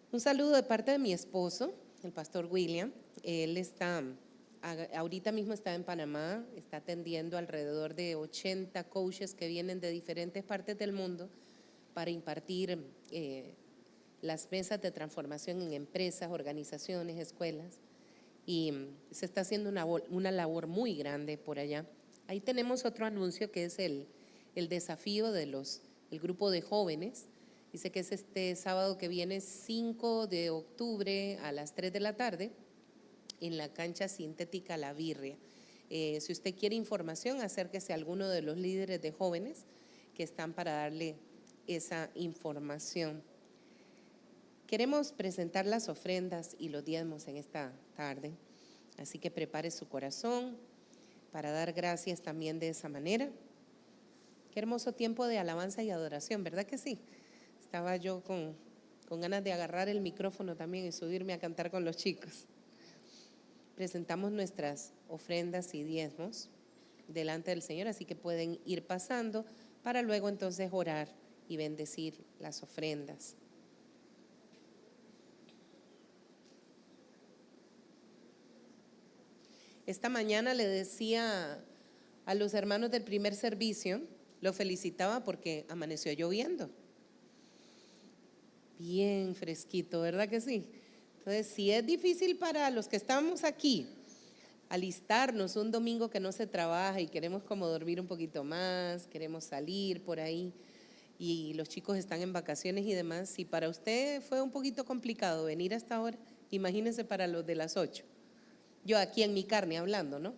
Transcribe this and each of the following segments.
Un saludo de parte de mi esposo, el pastor William. Él ahorita mismo está en Panamá, está atendiendo alrededor de 80 coaches que vienen de diferentes partes del mundo para impartir las mesas de transformación en empresas, organizaciones, escuelas. Y se está haciendo una labor muy grande por allá. Ahí tenemos otro anuncio que es el desafío del grupo de jóvenes. Dice que es este sábado que viene, 5 de octubre a las 3 de la tarde, en la cancha sintética La Birria. Si usted quiere información, acérquese a alguno de los líderes de jóvenes que están para darle esa información. Queremos presentar las ofrendas y los diezmos en esta tarde, así que prepare su corazón para dar gracias también de esa manera. Qué hermoso tiempo de alabanza y adoración, ¿verdad que sí? Estaba yo con ganas de agarrar el micrófono también y subirme a cantar con los chicos. Presentamos nuestras ofrendas y diezmos delante del Señor, así que pueden ir pasando para luego entonces orar y bendecir las ofrendas. Esta mañana le decía a los hermanos del primer servicio, lo felicitaba porque amaneció lloviendo. Bien fresquito, ¿verdad que sí? Entonces, si es difícil para los que estamos aquí alistarnos un domingo que no se trabaja y queremos como dormir un poquito más, queremos salir por ahí y los chicos están en vacaciones y demás, si para usted fue un poquito complicado venir hasta ahora, imagínese para los de las 8. Yo aquí en mi carne hablando, ¿no?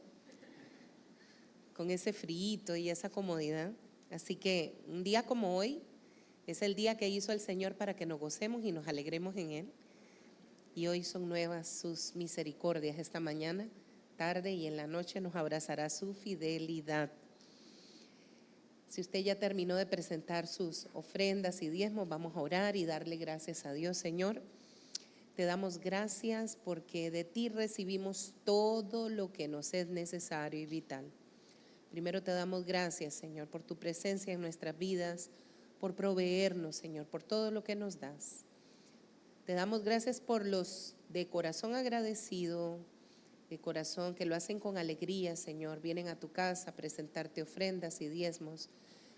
Con ese frío y esa comodidad. Así que un día como hoy es el día que hizo el Señor para que nos gocemos y nos alegremos en Él. Y hoy son nuevas sus misericordias. Esta mañana, tarde y en la noche nos abrazará su fidelidad. Si usted ya terminó de presentar sus ofrendas y diezmos, vamos a orar y darle gracias a Dios. Señor, te damos gracias porque de ti recibimos todo lo que nos es necesario y vital. Primero te damos gracias, Señor, por tu presencia en nuestras vidas, por proveernos, Señor, por todo lo que nos das. Te damos gracias por los de corazón agradecido, de corazón que lo hacen con alegría, Señor. Vienen a tu casa a presentarte ofrendas y diezmos,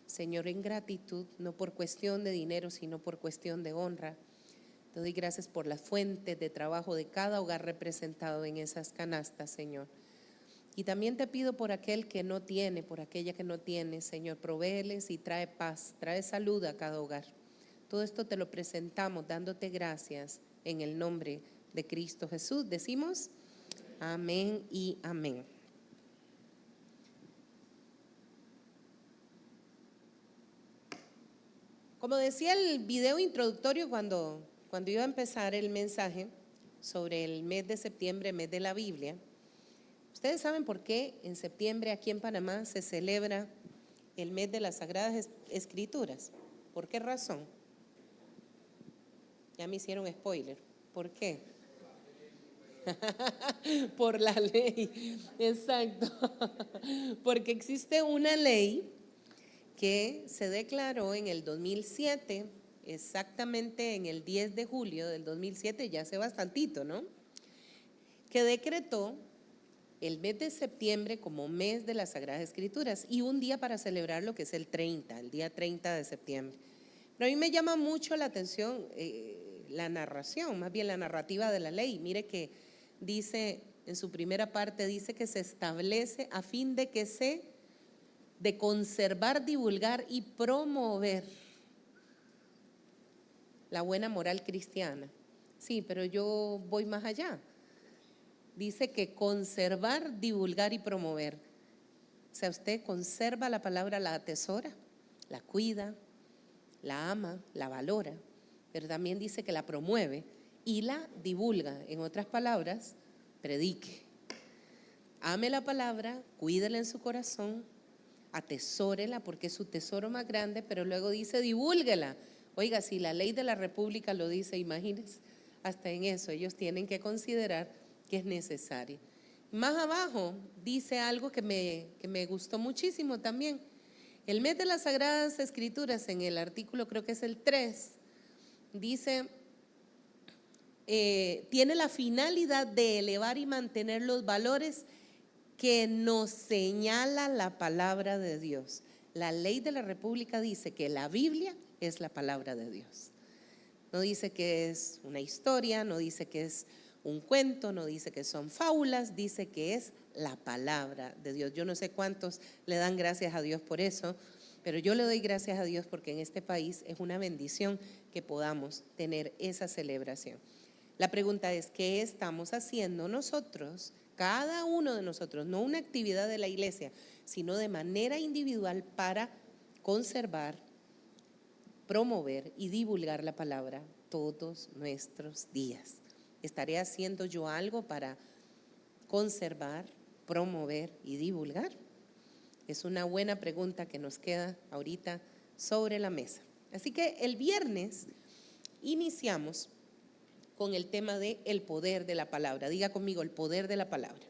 Señor, en gratitud, no por cuestión de dinero, sino por cuestión de honra. Te doy gracias por las fuentes de trabajo de cada hogar representado en esas canastas, Señor. Y también te pido por aquel que no tiene, por aquella que no tiene, Señor, provéeles y trae paz, trae salud a cada hogar. Todo esto te lo presentamos dándote gracias en el nombre de Cristo Jesús. Decimos amén y amén. Como decía el video introductorio cuando iba a empezar el mensaje sobre el mes de septiembre, mes de la Biblia, ¿ustedes saben por qué en septiembre aquí en Panamá se celebra el mes de las Sagradas Escrituras? ¿Por qué razón? Ya me hicieron spoiler. ¿Por qué? Por la ley, exacto. Porque existe una ley que se declaró en el 2007, exactamente en el 10 de julio del 2007, ya hace bastantito, ¿no? Que decretó el mes de septiembre como mes de las Sagradas Escrituras y un día para celebrar lo que es el día 30 de septiembre. Pero a mí me llama mucho la atención la narración, más bien la narrativa de la ley. Mire que dice, en su primera parte, dice que se establece a fin de conservar, divulgar y promover la buena moral cristiana. Sí, pero yo voy más allá. Dice que conservar, divulgar y promover. O sea, usted conserva la palabra, la atesora, la cuida, la ama, la valora, pero también dice que la promueve y la divulga. En otras palabras, predique. Ame la palabra, cuídela en su corazón, atesórela porque es su tesoro más grande, pero luego dice divúlguela. Oiga, si la ley de la República lo dice, imagínense, hasta en eso ellos tienen que considerar que es necesario. Más abajo dice algo que me gustó muchísimo también. El mes de las Sagradas Escrituras, en el artículo creo que es el 3, dice tiene la finalidad de elevar y mantener los valores que nos señala la palabra de Dios. La ley de la República dice que la Biblia es la palabra de Dios. No dice que es una historia, no dice que es un cuento, no dice que son fábulas, dice que es la palabra de Dios. Yo no sé cuántos le dan gracias a Dios por eso, pero yo le doy gracias a Dios porque en este país es una bendición que podamos tener esa celebración. La pregunta es, ¿qué estamos haciendo nosotros, cada uno de nosotros, no una actividad de la iglesia, sino de manera individual para conservar, promover y divulgar la palabra todos nuestros días? ¿Estaré haciendo yo algo para conservar, promover y divulgar? Es una buena pregunta que nos queda ahorita sobre la mesa. Así que el viernes iniciamos con el tema de el poder de la palabra. Diga conmigo, el poder de la palabra.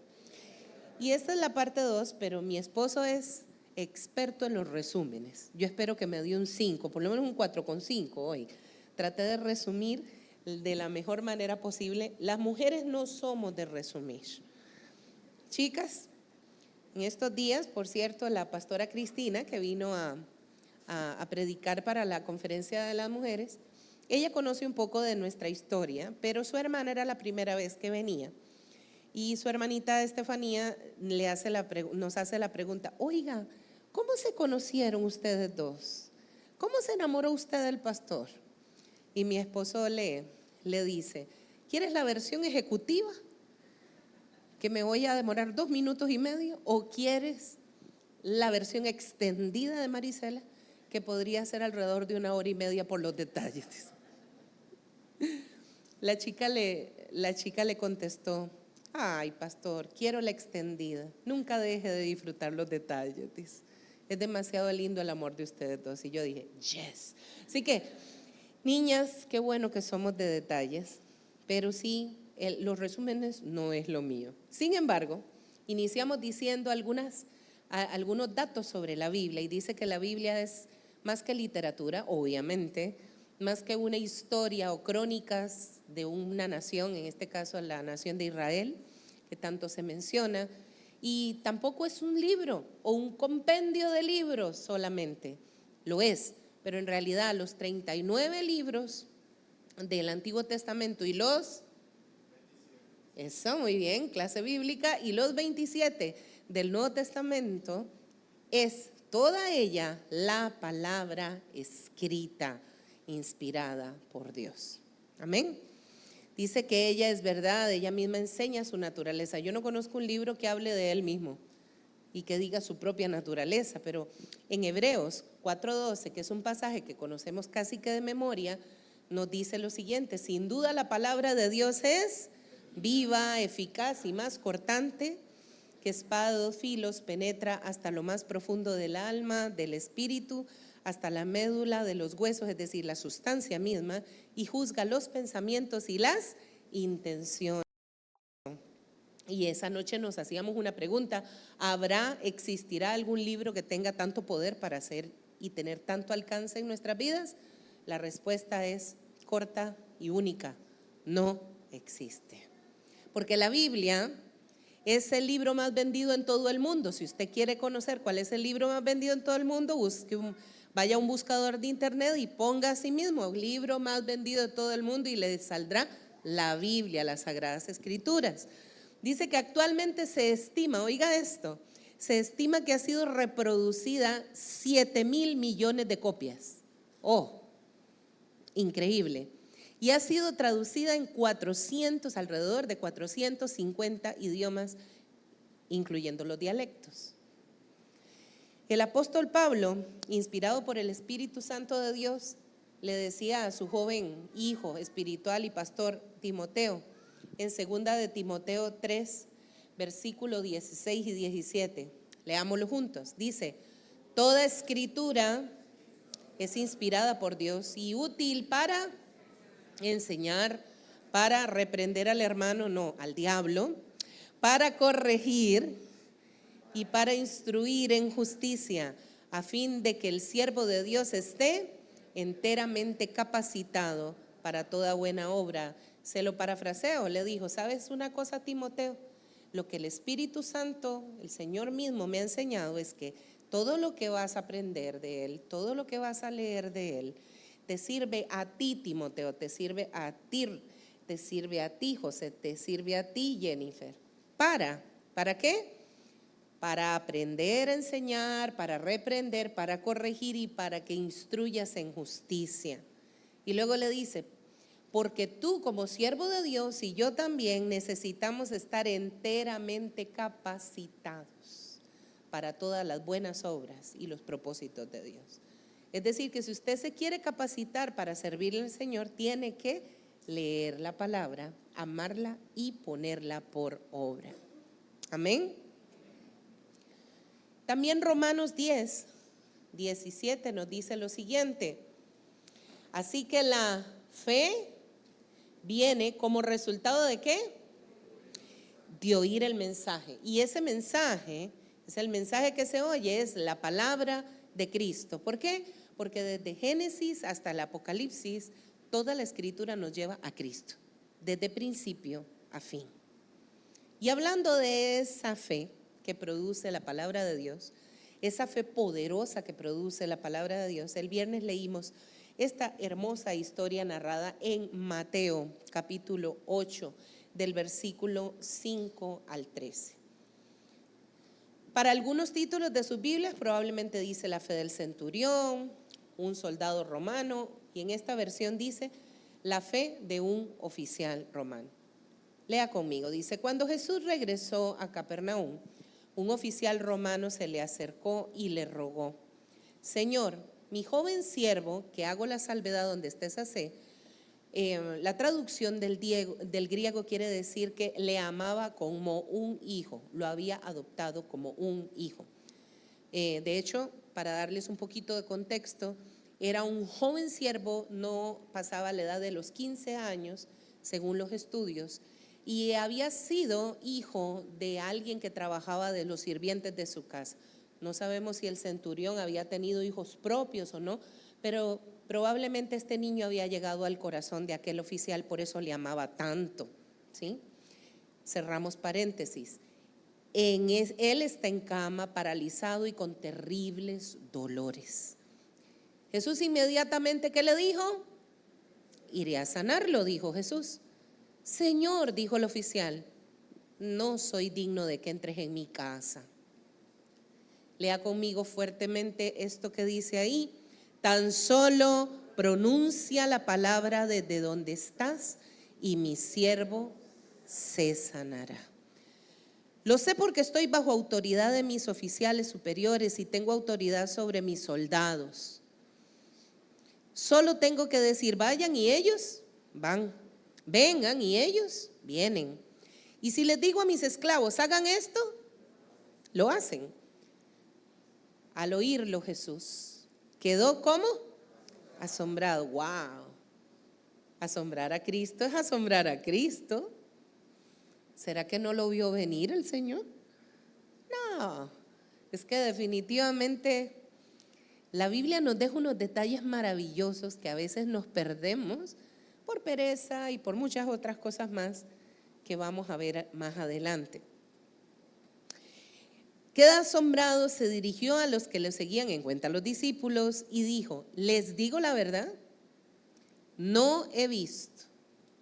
Y esta es la parte 2, pero mi esposo es experto en los resúmenes. Yo espero que me dio un 5, por lo menos un 4,5 hoy. Traté de resumir de la mejor manera posible. Las mujeres no somos de resumir. Chicas, en estos días, por cierto, la pastora Cristina, que vino a predicar para la conferencia de las mujeres, ella conoce un poco de nuestra historia, pero su hermana era la primera vez que venía. Y su hermanita Estefanía nos hace la pregunta, oiga, ¿cómo se conocieron ustedes dos? ¿Cómo se enamoró usted del pastor? Y mi esposo le dice, ¿quieres la versión ejecutiva? ¿Que me voy a demorar 2 minutos y medio? ¿O quieres la versión extendida de Marisela, que podría ser alrededor de 1 hora y media por los detalles? La chica le contestó, ay, pastor, quiero la extendida. Nunca deje de disfrutar los detalles, dice. Es demasiado lindo el amor de ustedes dos. Y yo dije, yes. Así que, niñas, qué bueno que somos de detalles, pero sí, los resúmenes no es lo mío. Sin embargo, iniciamos diciendo algunos datos sobre la Biblia, y dice que la Biblia es más que literatura, obviamente, más que una historia o crónicas de una nación, en este caso la nación de Israel, que tanto se menciona, y tampoco es un libro o un compendio de libros solamente, lo es, pero en realidad los 39 libros del Antiguo Testamento y eso, muy bien, clase bíblica, y los 27 del Nuevo Testamento es toda ella la palabra escrita, inspirada por Dios. Amén. Dice que ella es verdad, ella misma enseña su naturaleza. Yo no conozco un libro que hable de él mismo y que diga su propia naturaleza, pero en Hebreos 4:12, que es un pasaje que conocemos casi que de memoria, nos dice lo siguiente: sin duda la palabra de Dios es viva, eficaz y más cortante que espada de 2 filos, penetra hasta lo más profundo del alma, del espíritu, hasta la médula de los huesos, es decir, la sustancia misma, y juzga los pensamientos y las intenciones. Y esa noche nos hacíamos una pregunta: ¿existirá algún libro que tenga tanto poder para hacer y tener tanto alcance en nuestras vidas? La respuesta es corta y única: no existe. Porque la Biblia es el libro más vendido en todo el mundo. Si usted quiere conocer cuál es el libro más vendido en todo el mundo, vaya a un buscador de internet y ponga a sí mismo el libro más vendido de todo el mundo y le saldrá la Biblia, las Sagradas Escrituras. Dice que actualmente se estima, oiga esto, se estima que ha sido reproducida 7,000 millones de copias. Oh, increíble. Y ha sido traducida en alrededor de 450 idiomas, incluyendo los dialectos. El apóstol Pablo, inspirado por el Espíritu Santo de Dios, le decía a su joven hijo espiritual y pastor Timoteo, en 2 de Timoteo 3, versículos 16 y 17, leámoslo juntos, dice: toda escritura es inspirada por Dios y útil para enseñar, para reprender al hermano, no, al diablo, para corregir y para instruir en justicia, a fin de que el siervo de Dios esté enteramente capacitado para toda buena obra. Se lo parafraseo, le dijo, ¿sabes una cosa, Timoteo? Lo que el Espíritu Santo, el Señor mismo me ha enseñado es que todo lo que vas a aprender de Él, todo lo que vas a leer de Él, te sirve a ti, Timoteo, te sirve a ti, te sirve a ti, José, te sirve a ti, Jennifer. ¿Para qué? Para aprender a enseñar, para reprender, para corregir y para que instruyas en justicia. Y luego le dice, porque tú como siervo de Dios y yo también necesitamos estar enteramente capacitados para todas las buenas obras y los propósitos de Dios. Es decir, que si usted se quiere capacitar para servirle al Señor, tiene que leer la palabra, amarla y ponerla por obra. Amén. También Romanos 10, 17 nos dice lo siguiente. Así que la fe viene como resultado ¿de qué? De oír el mensaje. Y ese mensaje es el mensaje que se oye, es la palabra de Cristo. ¿Por qué? Porque desde Génesis hasta el Apocalipsis, toda la Escritura nos lleva a Cristo, desde principio a fin. Y hablando de esa fe que produce la palabra de Dios, esa fe poderosa que produce la palabra de Dios, el viernes leímos esta hermosa historia narrada en Mateo capítulo 8 del versículo 5 al 13. Para algunos títulos de sus Biblias probablemente dice la fe del centurión, un soldado romano, y en esta versión dice la fe de un oficial romano. Lea conmigo, dice, cuando Jesús regresó a Capernaum, un oficial romano se le acercó y le rogó, Señor, mi joven siervo, que hago la salvedad donde estés así, la traducción del griego quiere decir que le amaba como un hijo, lo había adoptado como un hijo. De hecho, para darles un poquito de contexto, era un joven siervo, no pasaba la edad de los 15 años, según los estudios, y había sido hijo de alguien que trabajaba de los sirvientes de su casa. No sabemos si el centurión había tenido hijos propios o no, pero probablemente este niño había llegado al corazón de aquel oficial, por eso le amaba tanto, ¿sí? Cerramos paréntesis. Él está en cama, paralizado y con terribles dolores. Jesús inmediatamente, ¿qué le dijo? Iré a sanarlo, dijo Jesús. Señor, dijo el oficial, no soy digno de que entres en mi casa. Lea conmigo fuertemente esto que dice ahí. Tan solo pronuncia la palabra desde donde estás y mi siervo se sanará. Lo sé porque estoy bajo autoridad de mis oficiales superiores y tengo autoridad sobre mis soldados. Solo tengo que decir, vayan y ellos van, vengan y ellos vienen. Y si les digo a mis esclavos, hagan esto, lo hacen. Al oírlo Jesús quedó ¿cómo? Asombrado. ¡Wow! Asombrar a Cristo es asombrar a Cristo. ¿Será que no lo vio venir el Señor? No, es que definitivamente la Biblia nos deja unos detalles maravillosos que a veces nos perdemos por pereza y por muchas otras cosas más que vamos a ver más adelante. Queda asombrado, se dirigió a los que lo seguían, en cuenta a los discípulos, y dijo, les digo la verdad, no he visto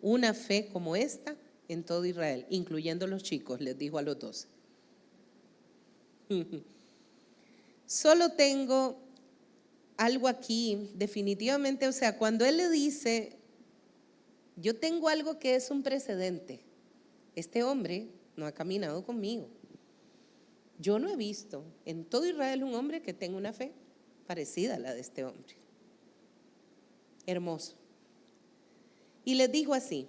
una fe como esta en todo Israel, incluyendo los chicos, les dijo a los 12. Solo tengo algo aquí, definitivamente, o sea, cuando él le dice, yo tengo algo que es un precedente, este hombre no ha caminado conmigo. Yo no he visto en todo Israel un hombre que tenga una fe parecida a la de este hombre. Hermoso. Y les dijo así,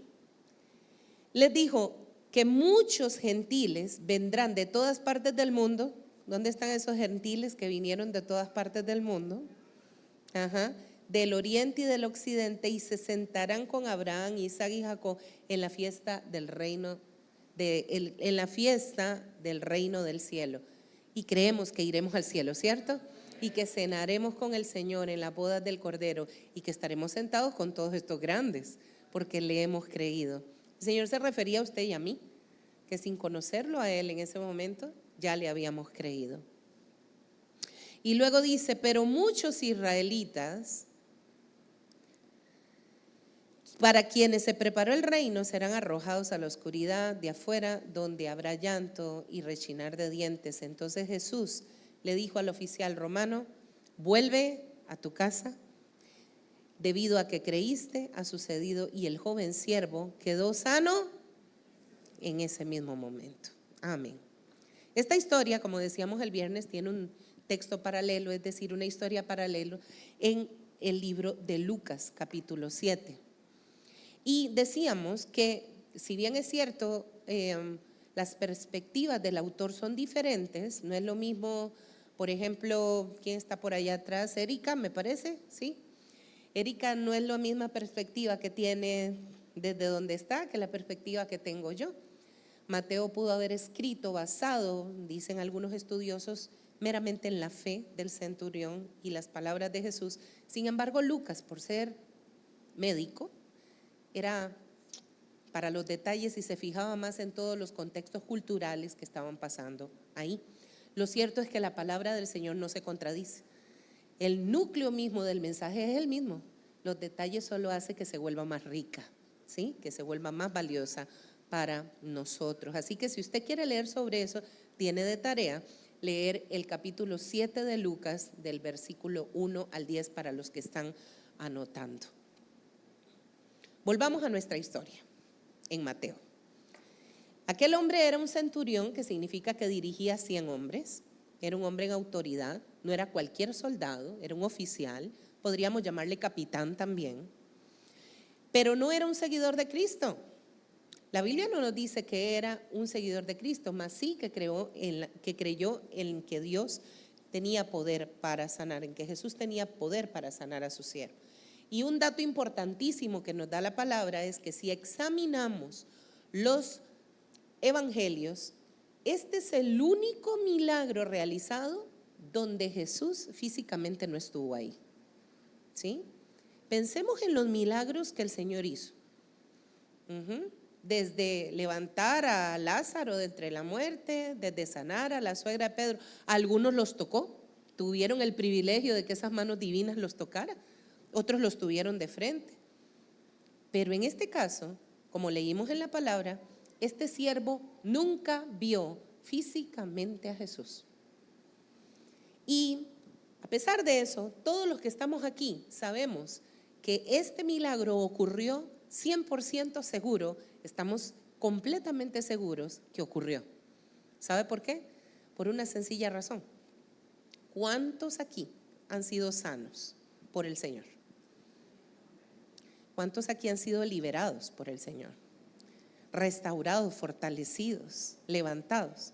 les dijo que muchos gentiles vendrán de todas partes del mundo. ¿Dónde están esos gentiles que vinieron de todas partes del mundo? Del oriente y del occidente, y se sentarán con Abraham, Isaac y Jacob en la fiesta del reino en la fiesta del reino del cielo. Y creemos que iremos al cielo, ¿cierto? y que cenaremos con el Señor en la boda del Cordero y que estaremos sentados con todos estos grandes porque le hemos creído. El Señor se refería a usted y a mí, que sin conocerlo a Él en ese momento ya le habíamos creído. Y luego dice, pero muchos israelitas, para quienes se preparó el reino, serán arrojados a la oscuridad de afuera, donde habrá llanto y rechinar de dientes. Entonces Jesús le dijo al oficial romano, vuelve a tu casa, debido a que creíste ha sucedido, y el joven siervo quedó sano en ese mismo momento. Amén. Esta historia, como decíamos el viernes, tiene un texto paralelo, es decir, una historia paralela en el libro de Lucas, capítulo 7. Y decíamos que, si bien es cierto, las perspectivas del autor son diferentes, no es lo mismo, por ejemplo, ¿quién está por allá atrás? Erika, me parece, ¿sí? Erika no es la misma perspectiva que tiene desde donde está que la perspectiva que tengo yo. Mateo pudo haber escrito basado, dicen algunos estudiosos, meramente en la fe del centurión y las palabras de Jesús. Sin embargo, Lucas, por ser médico, era para los detalles y se fijaba más en todos los contextos culturales que estaban pasando ahí. Lo cierto es que la palabra del Señor no se contradice. El núcleo mismo del mensaje es el mismo. Los detalles solo hacen que se vuelva más rica, ¿sí? Que se vuelva más valiosa para nosotros. Así que si usted quiere leer sobre eso, tiene de tarea leer el capítulo 7 de Lucas, del versículo 1 al 10 para los que están anotando. Volvamos a nuestra historia en Mateo. Aquel hombre era un centurión, que significa que dirigía 100 hombres. Era un hombre en autoridad, no era cualquier soldado, era un oficial, podríamos llamarle capitán también, pero no era un seguidor de Cristo. La Biblia no nos dice que era un seguidor de Cristo, mas sí que creyó en que Dios tenía poder para sanar, en que Jesús tenía poder para sanar a su siervo. Y un dato importantísimo que nos da la palabra es que si examinamos los evangelios, este es el único milagro realizado donde Jesús físicamente no estuvo ahí. ¿Sí? Pensemos en los milagros que el Señor hizo. Desde levantar a Lázaro de entre la muerte, desde sanar a la suegra de Pedro. Algunos los tocó, tuvieron el privilegio de que esas manos divinas los tocaran. Otros los tuvieron de frente. Pero en este caso, como leímos en la palabra, este siervo nunca vio físicamente a Jesús. Y a pesar de eso, todos los que estamos aquí sabemos que este milagro ocurrió 100% seguro, estamos completamente seguros que ocurrió. ¿Sabe por qué? Por una sencilla razón. ¿Cuántos aquí han sido sanos por el Señor? ¿Cuántos aquí han sido liberados por el Señor? Restaurados, fortalecidos, levantados.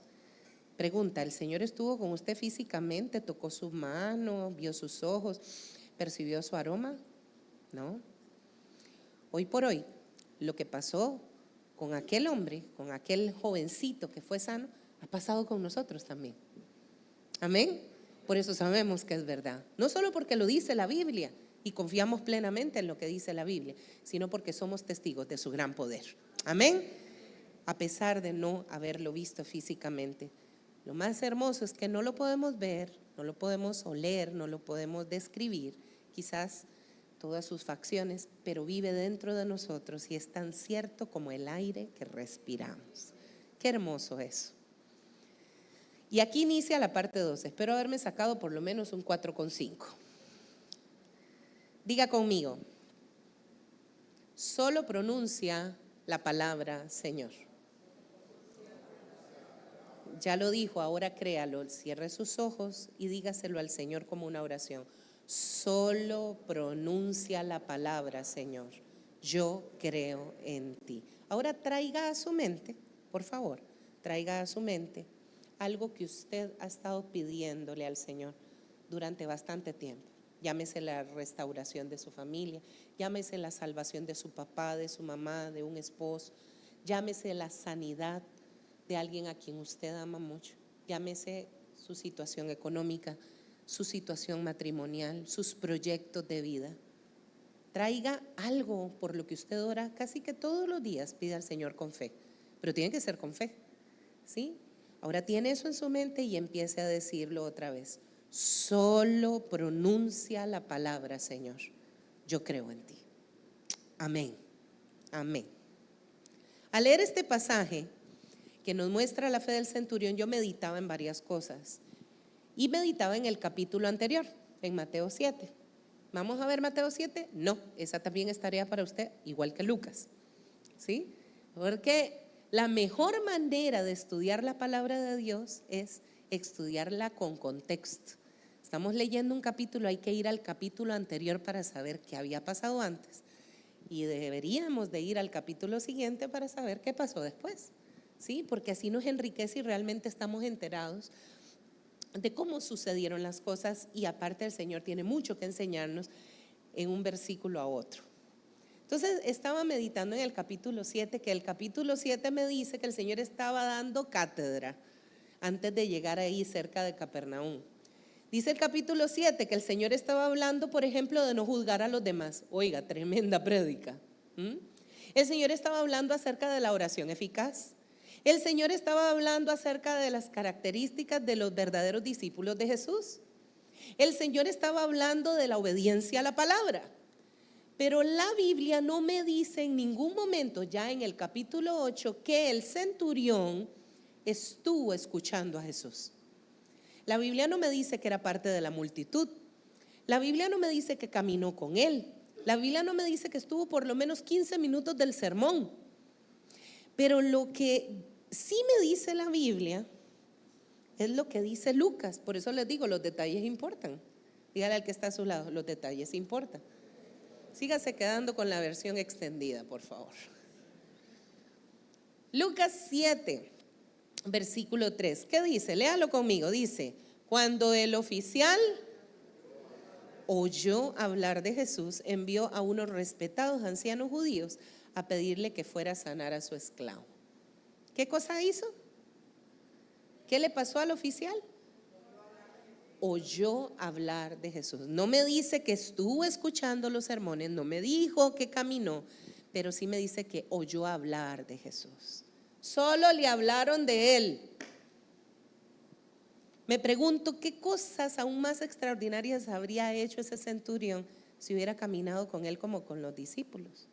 Pregunta, ¿el Señor estuvo con usted físicamente? ¿Tocó sus manos? ¿Vio sus ojos? ¿Percibió su aroma? No. Hoy por hoy, lo que pasó con aquel hombre, con aquel jovencito que fue sano, ha pasado con nosotros también. Amén. Por eso sabemos que es verdad. No solo porque lo dice la Biblia y confiamos plenamente en lo que dice la Biblia, sino porque somos testigos de su gran poder. Amén. A pesar de no haberlo visto físicamente. Lo más hermoso es que no lo podemos ver, no lo podemos oler, no lo podemos describir, quizás todas sus facciones, pero vive dentro de nosotros y es tan cierto como el aire que respiramos. Qué hermoso eso. Y aquí inicia la parte 2. Espero haberme sacado por lo menos un 4,5. Diga conmigo, solo pronuncia la palabra Señor. Ya lo dijo, ahora créalo, cierre sus ojos y dígaselo al Señor como una oración. Solo pronuncia la palabra Señor. Yo creo en ti. Ahora traiga a su mente, por favor, traiga a su mente algo que usted ha estado pidiéndole al Señor durante bastante tiempo. Llámese la restauración de su familia, llámese la salvación de su papá, de su mamá, de un esposo, llámese la sanidad de alguien a quien usted ama mucho, llámese su situación económica, su situación matrimonial, sus proyectos de vida. Traiga algo por lo que usted ora casi que todos los días, pida al Señor con fe, pero tiene que ser con fe, ¿sí? Ahora tiene eso en su mente y empiece a decirlo otra vez. Solo pronuncia la palabra, Señor, yo creo en ti. Amén, amén. Al leer este pasaje que nos muestra la fe del centurión, yo meditaba en varias cosas y meditaba en el capítulo anterior, en Mateo 7. ¿Vamos a ver Mateo 7? No, esa también es tarea para usted, igual que Lucas, ¿sí? Porque la mejor manera de estudiar la palabra de Dios es estudiarla con contexto. Estamos leyendo un capítulo, hay que ir al capítulo anterior para saber qué había pasado antes. Y deberíamos de ir al capítulo siguiente para saber qué pasó después, ¿sí? Porque así nos enriquece y realmente estamos enterados de cómo sucedieron las cosas, y aparte el Señor tiene mucho que enseñarnos en un versículo a otro. Entonces estaba meditando en el capítulo 7, que el capítulo 7 me dice que el Señor estaba dando cátedra antes de llegar ahí cerca de Capernaum. Dice el capítulo 7 que el Señor estaba hablando, por ejemplo, de no juzgar a los demás. Oiga, tremenda prédica. El Señor estaba hablando acerca de la oración eficaz. El Señor estaba hablando acerca de las características de los verdaderos discípulos de Jesús. El Señor estaba hablando de la obediencia a la palabra. Pero la Biblia no me dice en ningún momento, ya en el capítulo 8, que el centurión estuvo escuchando a Jesús. La Biblia no me dice que era parte de la multitud. La Biblia no me dice que caminó con él. La Biblia no me dice que estuvo por lo menos 15 minutos del sermón. Pero lo que sí me dice la Biblia es lo que dice Lucas. Por eso les digo, los detalles importan. Dígale al que está a su lado, los detalles importan. Sígase quedando con la versión extendida, por favor. Lucas 7, versículo 3. ¿Qué dice? Léalo conmigo. Dice: cuando el oficial oyó hablar de Jesús, envió a unos respetados ancianos judíos a pedirle que fuera a sanar a su esclavo. ¿Qué cosa hizo? ¿Qué le pasó al oficial? Oyó hablar de Jesús. No me dice que estuvo escuchando los sermones, no me dijo que caminó, pero sí me dice que oyó hablar de Jesús. Solo le hablaron de él. Me pregunto qué cosas aún más extraordinarias habría hecho ese centurión si hubiera caminado con él como con los discípulos.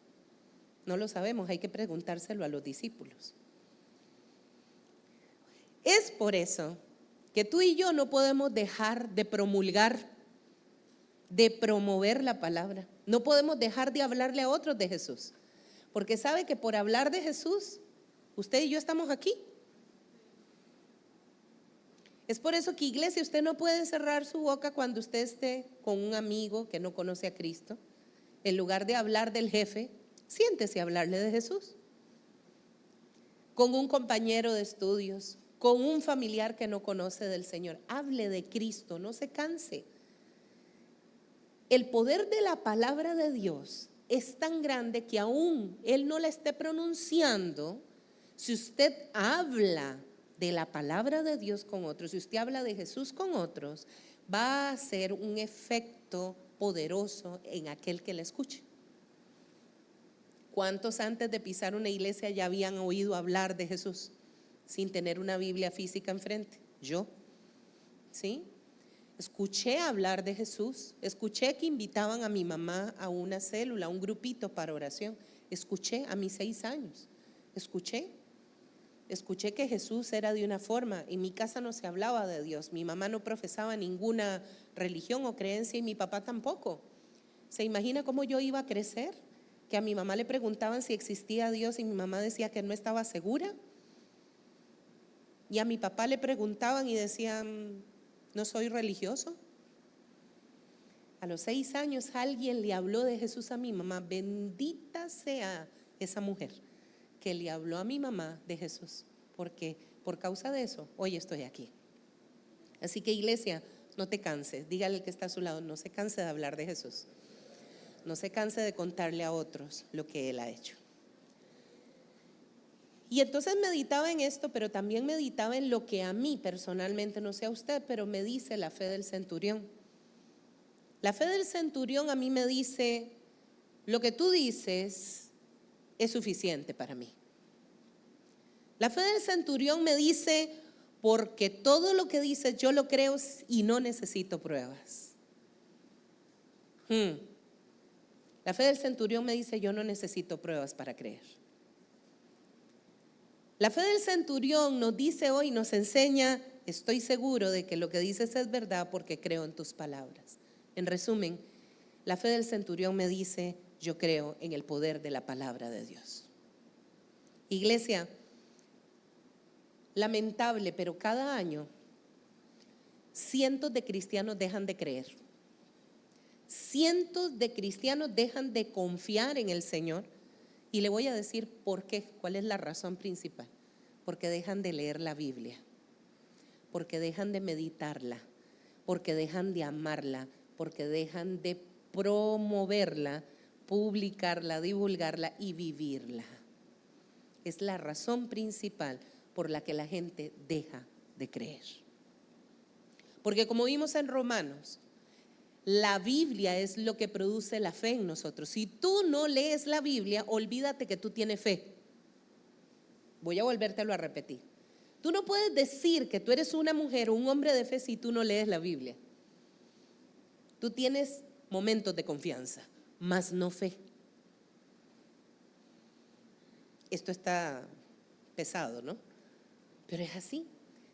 No lo sabemos, hay que preguntárselo a los discípulos. Es por eso que tú y yo no podemos dejar de promulgar, de promover la palabra. No podemos dejar de hablarle a otros de Jesús, porque sabe que por hablar de Jesús, usted y yo estamos aquí. Es por eso que, iglesia, usted no puede cerrar su boca cuando usted esté con un amigo que no conoce a Cristo. En lugar de hablar del jefe, siéntese a hablarle de Jesús. Con un compañero de estudios, con un familiar que no conoce del Señor, hable de Cristo, no se canse. El poder de la palabra de Dios es tan grande que aún Él no la esté pronunciando, si usted habla de la palabra de Dios con otros, si usted habla de Jesús con otros, va a hacer un efecto poderoso en aquel que le escuche. ¿Cuántos antes de pisar una iglesia ya habían oído hablar de Jesús sin tener una Biblia física enfrente? Yo, ¿sí? Escuché hablar de Jesús, escuché que invitaban a mi mamá a una célula, a un grupito para oración. Escuché a mis 6 años, escuché que Jesús era de una forma. En mi casa no se hablaba de Dios, mi mamá no profesaba ninguna religión o creencia y mi papá tampoco. ¿Se imagina cómo yo iba a crecer? Que a mi mamá le preguntaban si existía Dios y mi mamá decía que no estaba segura. Y a mi papá le preguntaban y decían: no soy religioso. A los 6 años alguien le habló de Jesús a mi mamá. Bendita sea esa mujer que le habló a mi mamá de Jesús, porque por causa de eso hoy estoy aquí. Así que, iglesia, no te canses. Dígale al que está a su lado: no se canse de hablar de Jesús. No se canse de contarle a otros lo que Él ha hecho. Y entonces meditaba en esto, pero también meditaba en lo que a mí personalmente, no sé a usted, pero me dice la fe del centurión. La fe del centurión a mí me dice, lo que tú dices es suficiente para mí. La fe del centurión me dice, porque todo lo que dices yo lo creo y no necesito pruebas. La fe del centurión me dice, yo no necesito pruebas para creer. La fe del centurión nos dice hoy, nos enseña, estoy seguro de que lo que dices es verdad porque creo en tus palabras. En resumen, la fe del centurión me dice, yo creo en el poder de la palabra de Dios. Iglesia, lamentable, pero cada año cientos de cristianos dejan de creer. Cientos de cristianos dejan de confiar en el Señor. Y le voy a decir por qué, cuál es la razón principal. Porque dejan de leer la Biblia, porque dejan de meditarla, porque dejan de amarla, porque dejan de promoverla, publicarla, divulgarla y vivirla. Es la razón principal por la que la gente deja de creer. Porque como vimos en Romanos, la Biblia es lo que produce la fe en nosotros. Si tú no lees la Biblia, olvídate que tú tienes fe. Voy a volvértelo a repetir. Tú no puedes decir que tú eres una mujer o un hombre de fe si tú no lees la Biblia. Tú tienes momentos de confianza, mas no fe. Esto está pesado, ¿no? Pero es así.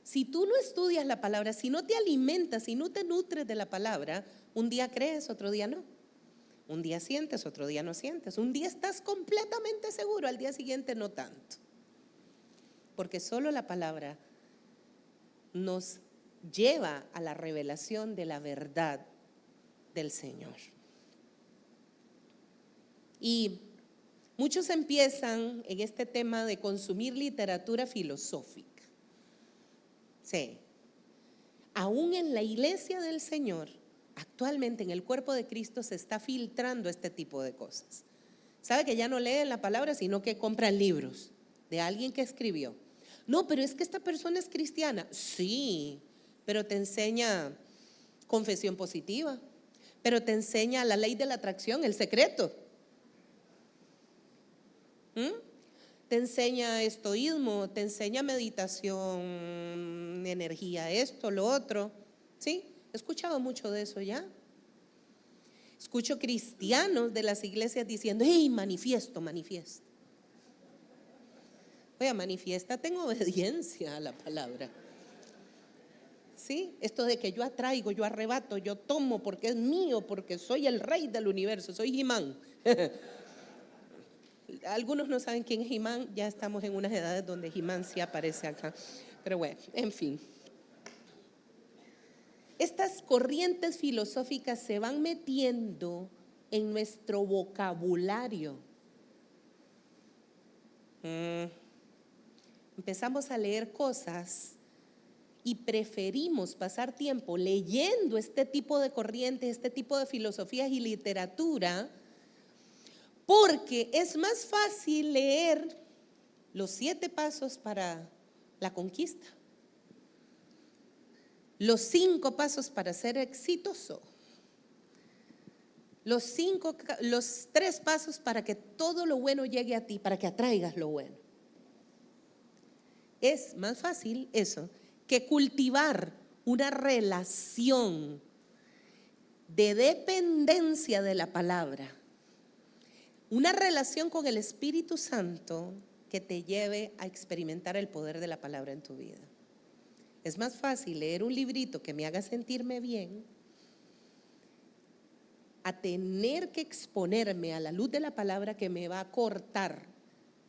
Si tú no estudias la palabra, si no te alimentas, si no te nutres de la palabra, un día crees, otro día no. Un día sientes, otro día no sientes. Un día estás completamente seguro, al día siguiente no tanto. Porque solo la palabra nos lleva a la revelación de la verdad del Señor. Y muchos empiezan en este tema de consumir literatura filosófica. Sí. Aún en la iglesia del Señor, actualmente en el cuerpo de Cristo se está filtrando este tipo de cosas. ¿Sabe que ya no leen la palabra, sino que compran libros de alguien que escribió? No, pero es que esta persona es cristiana. Sí, pero te enseña confesión positiva, pero te enseña la ley de la atracción, el secreto. Te enseña estoísmo, te enseña meditación, energía, esto, lo otro. ¿Sí? He escuchado mucho de eso ya. Escucho cristianos de las iglesias diciendo, hey, manifiesto. Oiga, manifiéstate en obediencia a la palabra. ¿Sí? Esto de que yo atraigo, yo arrebato, yo tomo porque es mío, porque soy el rey del universo, soy He-Man. Algunos no saben quién es He-Man, ya estamos en unas edades donde He-Man sí aparece acá. Pero bueno, en fin. Estas corrientes filosóficas se van metiendo en nuestro vocabulario. Empezamos a leer cosas y preferimos pasar tiempo leyendo este tipo de corrientes, este tipo de filosofías y literatura, porque es más fácil leer los 7 pasos para la conquista, los 5 pasos para ser exitoso, los 3 pasos para que todo lo bueno llegue a ti, para que atraigas lo bueno. Es más fácil eso que cultivar una relación de dependencia de la palabra, una relación con el Espíritu Santo que te lleve a experimentar el poder de la palabra en tu vida. Es más fácil leer un librito que me haga sentirme bien a tener que exponerme a la luz de la palabra que me va a cortar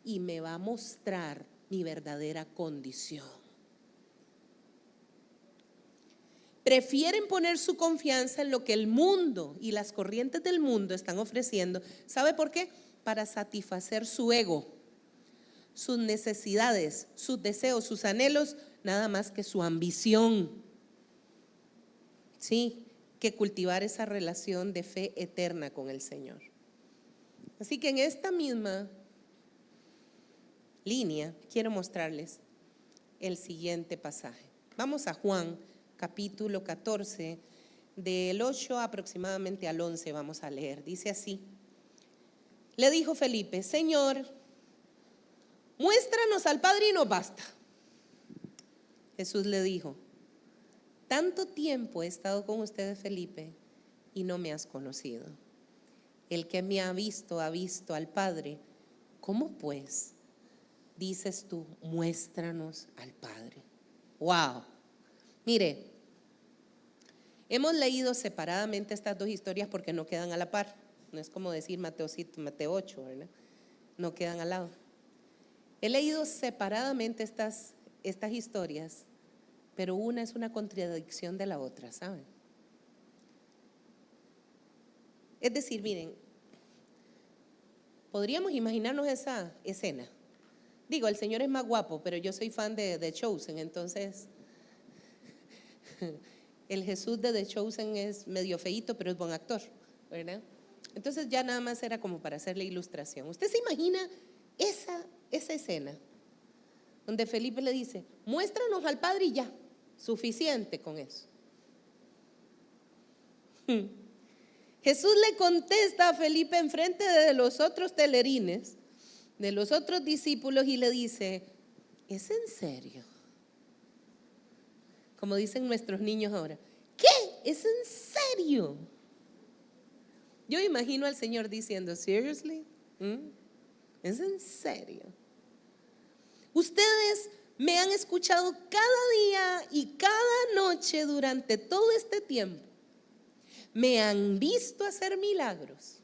y me va a mostrar mi verdadera condición. Prefieren poner su confianza en lo que el mundo y las corrientes del mundo están ofreciendo. ¿Sabe por qué? Para satisfacer su ego, sus necesidades, sus deseos, sus anhelos, nada más que su ambición. Sí, que cultivar esa relación de fe eterna con el Señor. Así que en esta misma línea, quiero mostrarles el siguiente pasaje. Vamos a Juan, capítulo 14, del 8 aproximadamente al 11 vamos a leer. Dice así: le dijo Felipe: Señor, muéstranos al Padre y nos basta. Jesús le dijo: tanto tiempo he estado con ustedes, Felipe, y no me has conocido. El que me ha visto al Padre. ¿Cómo pues dices tú, muéstranos al Padre? ¡Wow! Mire, hemos leído separadamente estas dos historias porque no quedan a la par. No es como decir Mateo 8, ¿verdad? No quedan al lado. He leído separadamente estas historias, pero una es una contradicción de la otra, ¿saben? Es decir, miren, podríamos imaginarnos esa escena. Digo, el Señor es más guapo, pero yo soy fan de The Chosen, entonces el Jesús de The Chosen es medio feíto, pero es buen actor, ¿verdad? Entonces ya nada más era como para hacer la ilustración. ¿Usted se imagina esa escena donde Felipe le dice: muéstranos al Padre y ya, suficiente con eso? Jesús le contesta a Felipe enfrente de los otros telerines, de los otros discípulos, y le dice: ¿es en serio? Como dicen nuestros niños ahora, ¿qué? ¿Es en serio? Yo imagino al Señor diciendo: ¿seriously? ¿Es en serio? Ustedes me han escuchado cada día y cada noche durante todo este tiempo. Me han visto hacer milagros.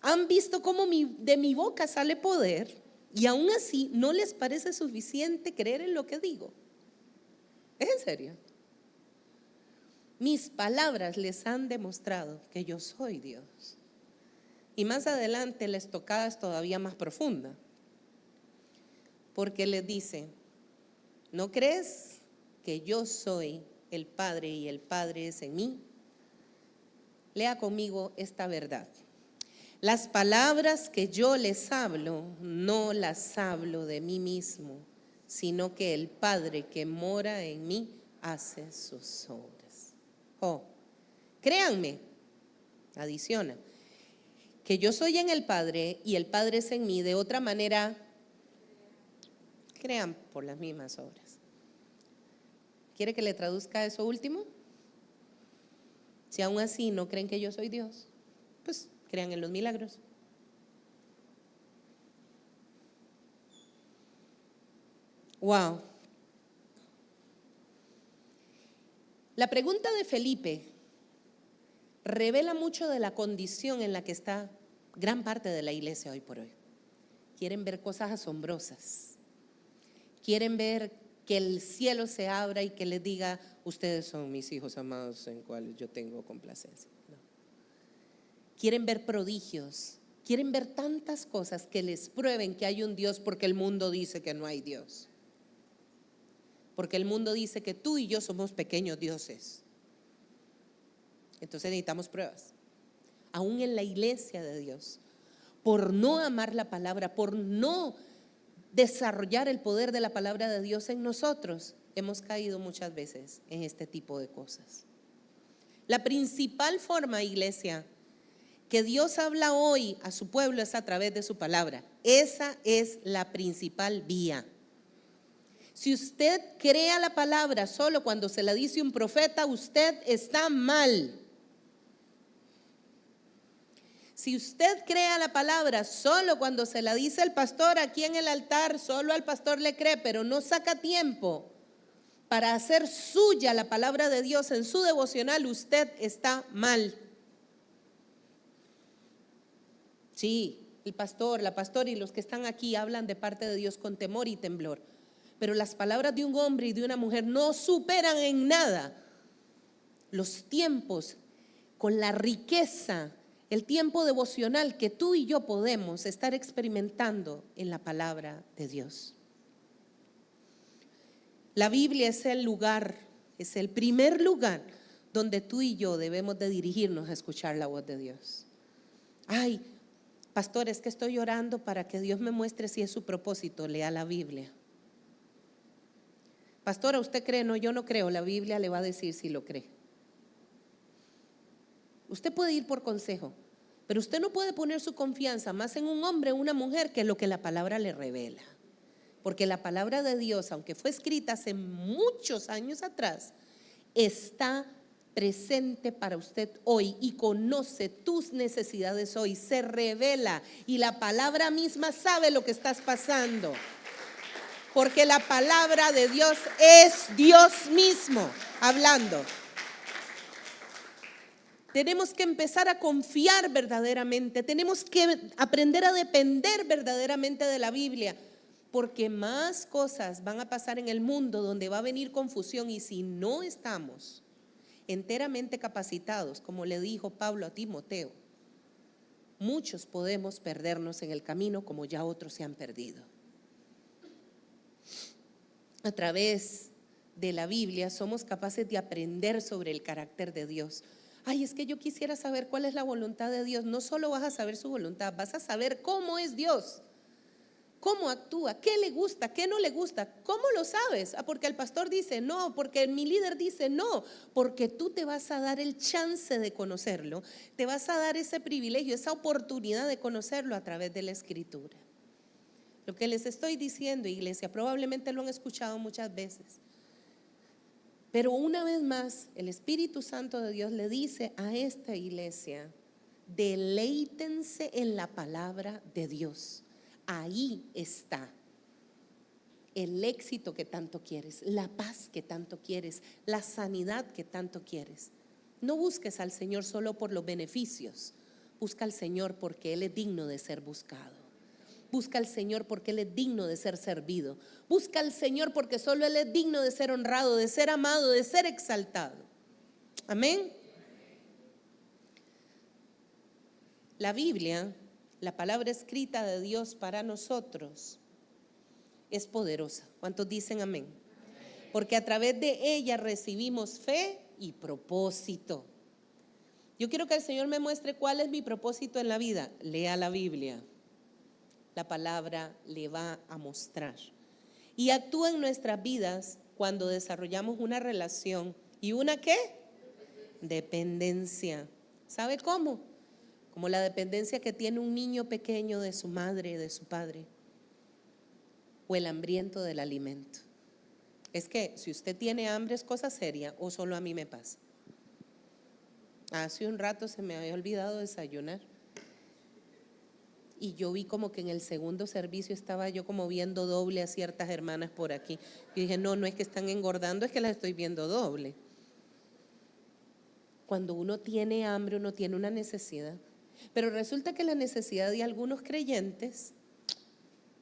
Han visto cómo de mi boca sale poder, y aún así no les parece suficiente creer en lo que digo. ¿Es en serio? Mis palabras les han demostrado que yo soy Dios. Y más adelante la estocada es todavía más profunda, porque les dice: ¿no crees que yo soy el Padre y el Padre es en mí? Lea conmigo esta verdad: las palabras que yo les hablo, no las hablo de mí mismo, sino que el Padre que mora en mí hace sus obras. Créanme, adiciona, que yo soy en el Padre y el Padre es en mí. De otra manera, crean por las mismas obras. ¿Quiere que le traduzca eso último? Si aún así no creen que yo soy Dios, pues crean en los milagros. Wow. La pregunta de Felipe revela mucho de la condición en la que está gran parte de la iglesia hoy por hoy. Quieren ver cosas asombrosas. Quieren ver que el cielo se abra y que les diga: ustedes son mis hijos amados en cuales yo tengo complacencia. No. Quieren ver prodigios. Quieren ver tantas cosas que les prueben que hay un Dios, porque el mundo dice que no hay Dios. Porque el mundo dice que tú y yo somos pequeños dioses. Entonces necesitamos pruebas. Aún en la iglesia de Dios, por no amar la palabra, por no desarrollar el poder de la palabra de Dios en nosotros, hemos caído muchas veces en este tipo de cosas. La principal forma, iglesia, que Dios habla hoy a su pueblo es a través de su palabra. Esa es la principal vía. Si usted crea la palabra solo cuando se la dice un profeta, usted está mal. Si usted crea la palabra solo cuando se la dice el pastor aquí en el altar, solo al pastor le cree, pero no saca tiempo para hacer suya la palabra de Dios en su devocional, usted está mal. Sí, el pastor, la pastora y los que están aquí hablan de parte de Dios con temor y temblor, pero las palabras de un hombre y de una mujer no superan en nada los tiempos con la riqueza, el tiempo devocional que tú y yo podemos estar experimentando en la palabra de Dios. La Biblia es el lugar, es el primer lugar donde tú y yo debemos de dirigirnos a escuchar la voz de Dios. Ay, Pastor, es que estoy orando para que Dios me muestre si es su propósito. Lea la Biblia. Pastora, ¿usted cree? No, yo no creo. La Biblia le va a decir si lo cree. Usted puede ir por consejo, pero usted no puede poner su confianza más en un hombre o una mujer que lo que la palabra le revela. Porque la palabra de Dios, aunque fue escrita hace muchos años atrás, está presente para usted hoy y conoce tus necesidades hoy, se revela y la palabra misma sabe lo que estás pasando. Porque la palabra de Dios es Dios mismo hablando. Tenemos que empezar a confiar verdaderamente, tenemos que aprender a depender verdaderamente de la Biblia, porque más cosas van a pasar en el mundo donde va a venir confusión, y si no estamos enteramente capacitados, como le dijo Pablo a Timoteo, muchos podemos perdernos en el camino como ya otros se han perdido. A través de la Biblia somos capaces de aprender sobre el carácter de Dios. Ay, es que yo quisiera saber cuál es la voluntad de Dios. No solo vas a saber su voluntad, vas a saber cómo es Dios, cómo actúa, qué le gusta, qué no le gusta. ¿Cómo lo sabes? Porque el pastor dice no, porque mi líder dice no, porque tú te vas a dar el chance de conocerlo, te vas a dar ese privilegio, esa oportunidad de conocerlo a través de la Escritura. Lo que les estoy diciendo, iglesia, probablemente lo han escuchado muchas veces, pero una vez más el Espíritu Santo de Dios le dice a esta iglesia: deleítense en la palabra de Dios. Ahí está el éxito que tanto quieres, la paz que tanto quieres, la sanidad que tanto quieres. No busques al Señor solo por los beneficios, busca al Señor porque Él es digno de ser buscado. Busca al Señor porque Él es digno de ser servido. Busca al Señor porque solo Él es digno de ser honrado, de ser amado, de ser exaltado. Amén. La Biblia, la palabra escrita de Dios para nosotros, es poderosa. ¿Cuántos dicen amén? Porque a través de ella recibimos fe y propósito. Yo quiero que el Señor me muestre cuál es mi propósito en la vida. Lea la Biblia. La palabra le va a mostrar. Y actúa en nuestras vidas cuando desarrollamos una relación. ¿Y una qué? Dependencia. ¿Sabe cómo? Como la dependencia que tiene un niño pequeño de su madre, de su padre, o el hambriento del alimento. Es que si usted tiene hambre es cosa seria, o solo a mí me pasa. Hace un rato se me había olvidado desayunar y yo vi como que en el segundo servicio estaba yo como viendo doble a ciertas hermanas por aquí. Yo dije, no es que están engordando, es que las estoy viendo doble. Cuando uno tiene hambre, uno tiene una necesidad. Pero resulta que la necesidad de algunos creyentes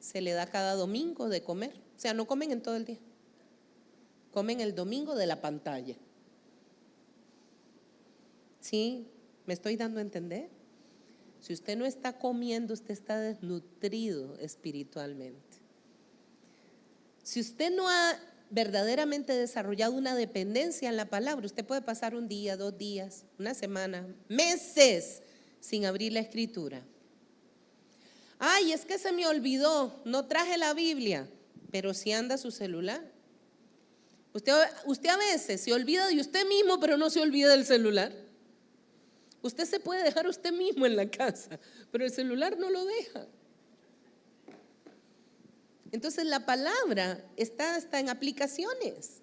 se le da cada domingo de comer. O sea, no comen en todo el día. Comen el domingo de la pantalla. ¿Sí? ¿Me estoy dando a entender? Si usted no está comiendo, usted está desnutrido espiritualmente. Si usted no ha verdaderamente desarrollado una dependencia en la palabra, usted puede pasar un día, 2 días, una semana, meses sin abrir la Escritura. Ay, es que se me olvidó, no traje la Biblia, pero si anda su celular. Usted a veces se olvida de usted mismo, pero no se olvida del celular. Usted se puede dejar usted mismo en la casa, pero el celular no lo deja. Entonces la palabra está hasta en aplicaciones,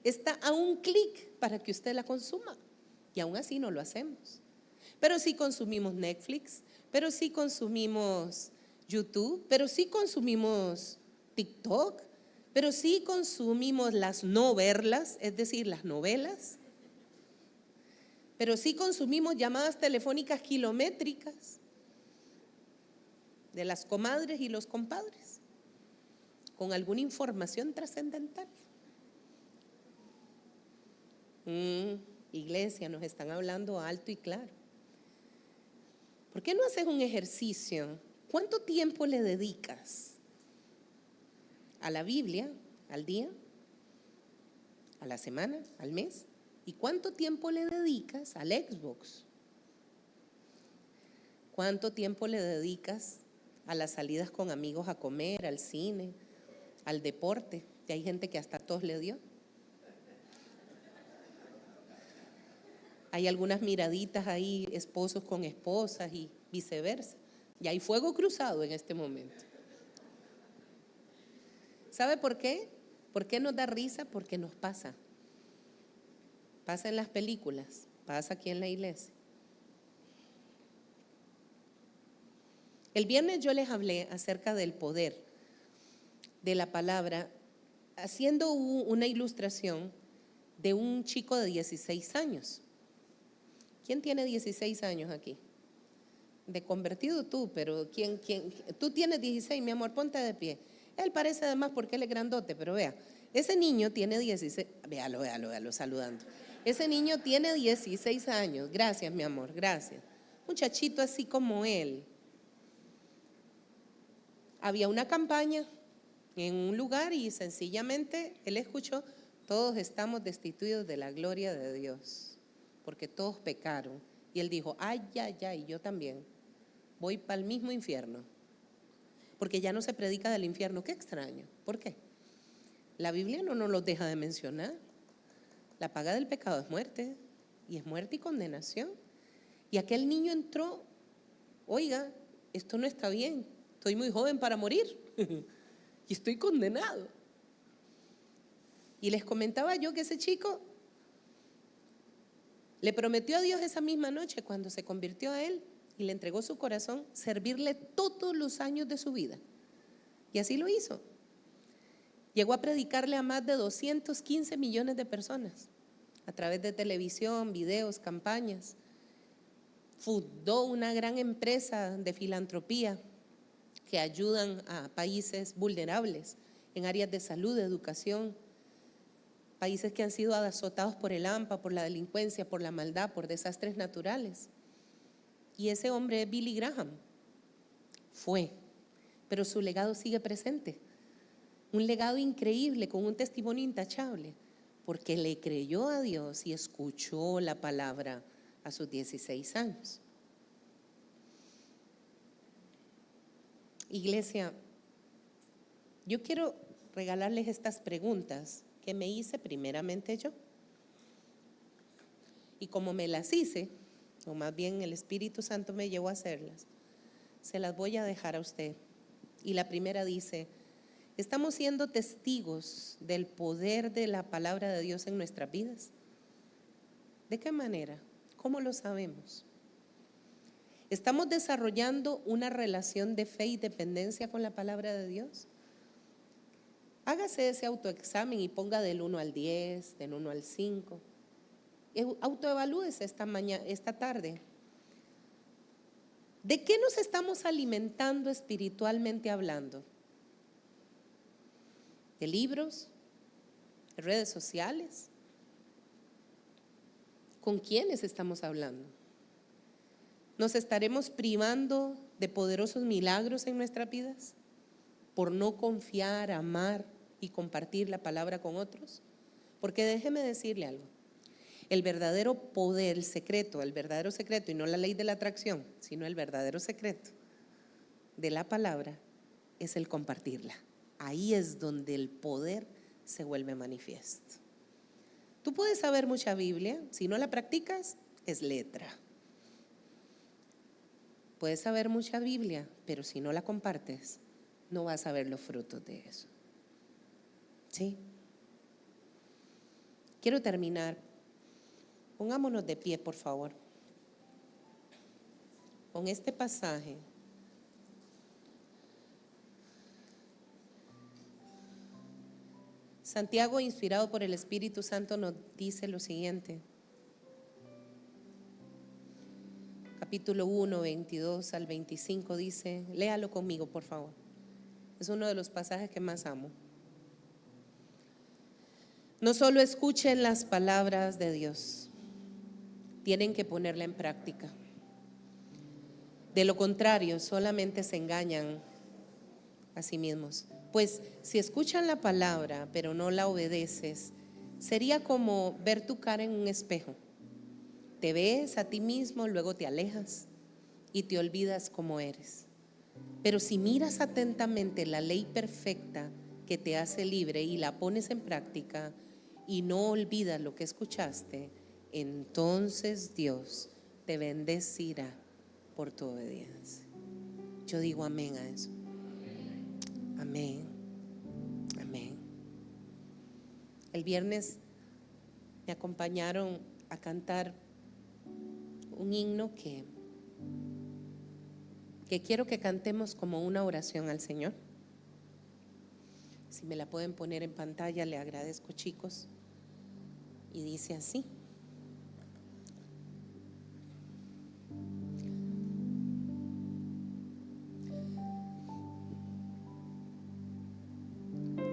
está a un clic para que usted la consuma, y aún así no lo hacemos. Pero sí consumimos Netflix, pero sí consumimos YouTube, pero sí consumimos TikTok, pero sí consumimos las novelas, es decir, las novelas. Pero sí consumimos llamadas telefónicas kilométricas de las comadres y los compadres con alguna información trascendental. Iglesia, nos están hablando alto y claro. ¿Por qué no haces un ejercicio? ¿Cuánto tiempo le dedicas a la Biblia al día, a la semana, al mes? ¿Y cuánto tiempo le dedicas al Xbox? ¿Cuánto tiempo le dedicas a las salidas con amigos a comer, al cine, al deporte? Y hay gente que hasta tos le dio. Hay algunas miraditas ahí, esposos con esposas y viceversa. Y hay fuego cruzado en este momento. ¿Sabe por qué? ¿Por qué nos da risa? Porque nos pasa. Pasa en las películas, pasa aquí en la iglesia. El viernes yo les hablé acerca del poder de la palabra, haciendo una ilustración de un chico de 16 años. ¿Quién tiene 16 años aquí? De convertido tú, pero ¿quién? Tú tienes 16, mi amor, ponte de pie. Él parece además porque él es grandote, pero vea, ese niño tiene 16, véalo, saludando. Ese niño tiene 16 años, gracias mi amor, gracias. Muchachito así como él. Había una campaña en un lugar y sencillamente él escuchó: todos estamos destituidos de la gloria de Dios, porque todos pecaron. Y él dijo: ay, yo también voy para el mismo infierno, porque ya no se predica del infierno. Qué extraño, ¿por qué? La Biblia no nos lo deja de mencionar. La paga del pecado es muerte, y es muerte y condenación. Y aquel niño entró: oiga, esto no está bien, estoy muy joven para morir y estoy condenado. Y les comentaba yo que ese chico le prometió a Dios esa misma noche, cuando se convirtió a él y le entregó su corazón, servirle todos los años de su vida. Y así lo hizo. Llegó a predicarle a más de 215 millones de personas a través de televisión, videos, campañas. Fundó una gran empresa de filantropía que ayudan a países vulnerables en áreas de salud, de educación, países que han sido azotados por el hampa, por la delincuencia, por la maldad, por desastres naturales. Y ese hombre es Billy Graham. Fue, pero su legado sigue presente. Un legado increíble, con un testimonio intachable, porque le creyó a Dios y escuchó la palabra a sus 16 años. Iglesia, yo quiero regalarles estas preguntas que me hice primeramente yo. Y como me las hice, o más bien el Espíritu Santo me llevó a hacerlas, se las voy a dejar a usted. Y la primera dice: ¿estamos siendo testigos del poder de la palabra de Dios en nuestras vidas? ¿De qué manera? ¿Cómo lo sabemos? ¿Estamos desarrollando una relación de fe y dependencia con la palabra de Dios? Hágase ese autoexamen y ponga del 1 al 10, del 1 al 5. Autoevalúese esta tarde. ¿De qué nos estamos alimentando espiritualmente hablando? ¿De libros? ¿De redes sociales? ¿Con quiénes estamos hablando? ¿Nos estaremos privando de poderosos milagros en nuestras vidas por no confiar, amar y compartir la palabra con otros? Porque déjeme decirle algo: el verdadero poder, el verdadero secreto, y no la ley de la atracción, sino el verdadero secreto de la palabra es el compartirla. Ahí es donde el poder se vuelve manifiesto. Tú puedes saber mucha Biblia, si no la practicas, es letra. Puedes saber mucha Biblia, pero si no la compartes, no vas a ver los frutos de eso. ¿Sí? Quiero terminar. Pongámonos de pie, por favor, con este pasaje. Santiago, inspirado por el Espíritu Santo, nos dice lo siguiente. Capítulo 1, 22 al 25 dice, léalo conmigo, por favor. Es uno de los pasajes que más amo. No solo escuchen las palabras de Dios, tienen que ponerla en práctica. De lo contrario, solamente se engañan a sí mismos. Pues si escuchan la palabra, pero no la obedeces, sería como ver tu cara en un espejo. Te ves a ti mismo, luego te alejas y te olvidas cómo eres. Pero si miras atentamente la ley perfecta que te hace libre y la pones en práctica y no olvidas lo que escuchaste, entonces Dios te bendecirá por tu obediencia. Yo digo amén a eso. Amén. Amén. El viernes me acompañaron a cantar un himno que quiero que cantemos como una oración al Señor. Si me la pueden poner en pantalla, le agradezco, chicos. Y dice así: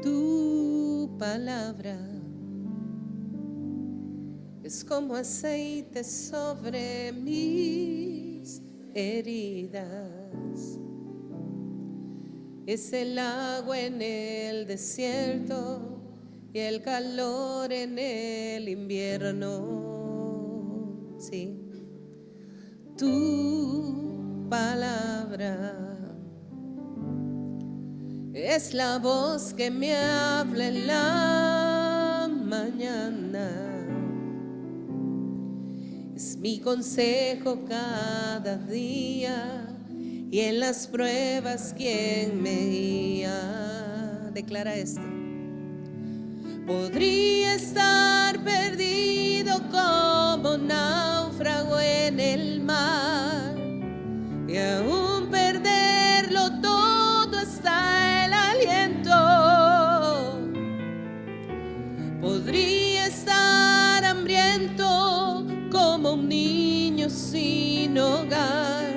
tu palabra es como aceite sobre mis heridas, es el agua en el desierto y el calor en el invierno. Sí, tu palabra es la voz que me habla en la mañana, es mi consejo cada día y en las pruebas quien me guía. Declara esto: podría estar perdido como náufrago en el mar y aún perderlo todo hasta el aliento. Podría estar hambriento como un niño sin hogar,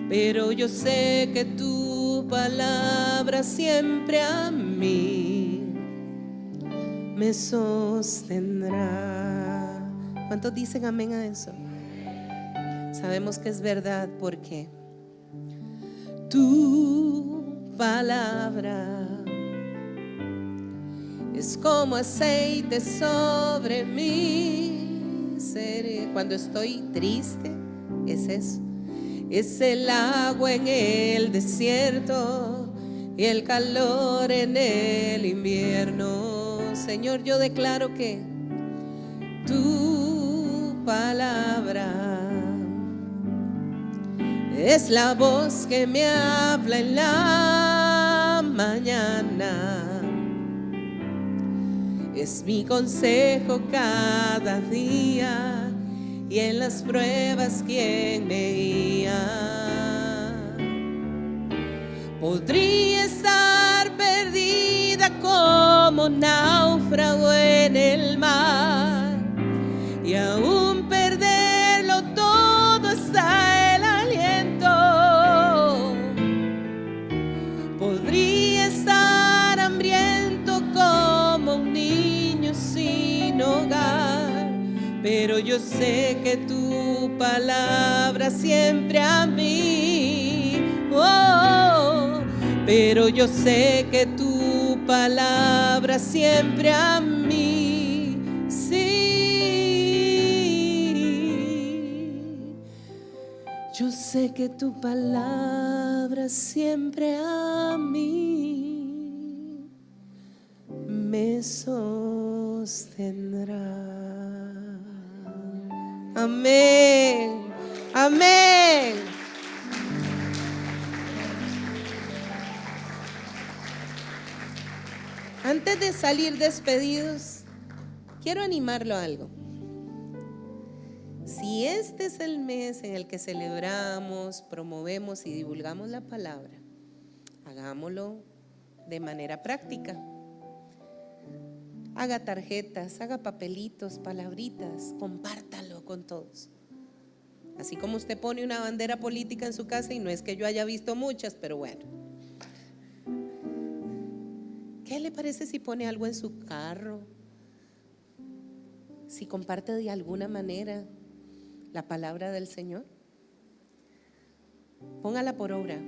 pero yo sé que tu palabra siempre a mí me sostendrá. ¿Cuántos dicen amén a eso? Sabemos que es verdad porque tu palabra es como aceite sobre mí. Cuando estoy triste, es eso. Es el agua en el desierto y el calor en el invierno. Señor, yo declaro que tu palabra es la voz que me habla en la mañana, es mi consejo cada día y en las pruebas quien me guía. Podría estar perdida como náufrago en el mar y aún perderlo todo hasta el aliento. Podría estar hambriento como un niño sin hogar, pero yo sé que tu palabra siempre a mí, pero yo sé que tu palabra siempre a mí, sí. Yo sé que tu palabra siempre a mí me sostendrá. Amén, amén. Antes de salir despedidos, quiero animarlo a algo. Si este es el mes en el que celebramos, promovemos y divulgamos la palabra, hagámoslo de manera práctica. Haga tarjetas, haga papelitos, palabritas, compártalo con todos. Así como usted pone una bandera política en su casa, y no es que yo haya visto muchas, pero bueno. ¿Qué le parece si pone algo en su carro? Si comparte de alguna manera la palabra del Señor, póngala por obra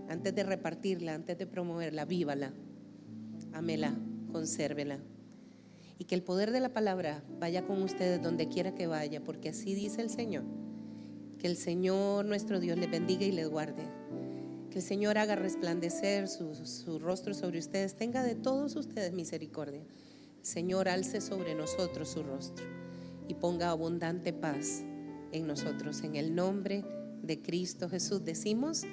antes de repartirla, antes de promoverla, vívala, ámela, consérvela. Y que el poder de la palabra vaya con ustedes donde quiera que vaya, porque así dice el Señor: Que el Señor nuestro Dios les bendiga y les guarde. Que el Señor haga resplandecer su rostro sobre ustedes. Tenga de todos ustedes misericordia. El Señor alce sobre nosotros su rostro y ponga abundante paz en nosotros. En el nombre de Cristo Jesús decimos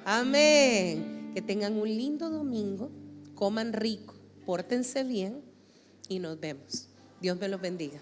amén. Que tengan un lindo domingo, coman rico, pórtense bien y nos vemos. Dios me los bendiga.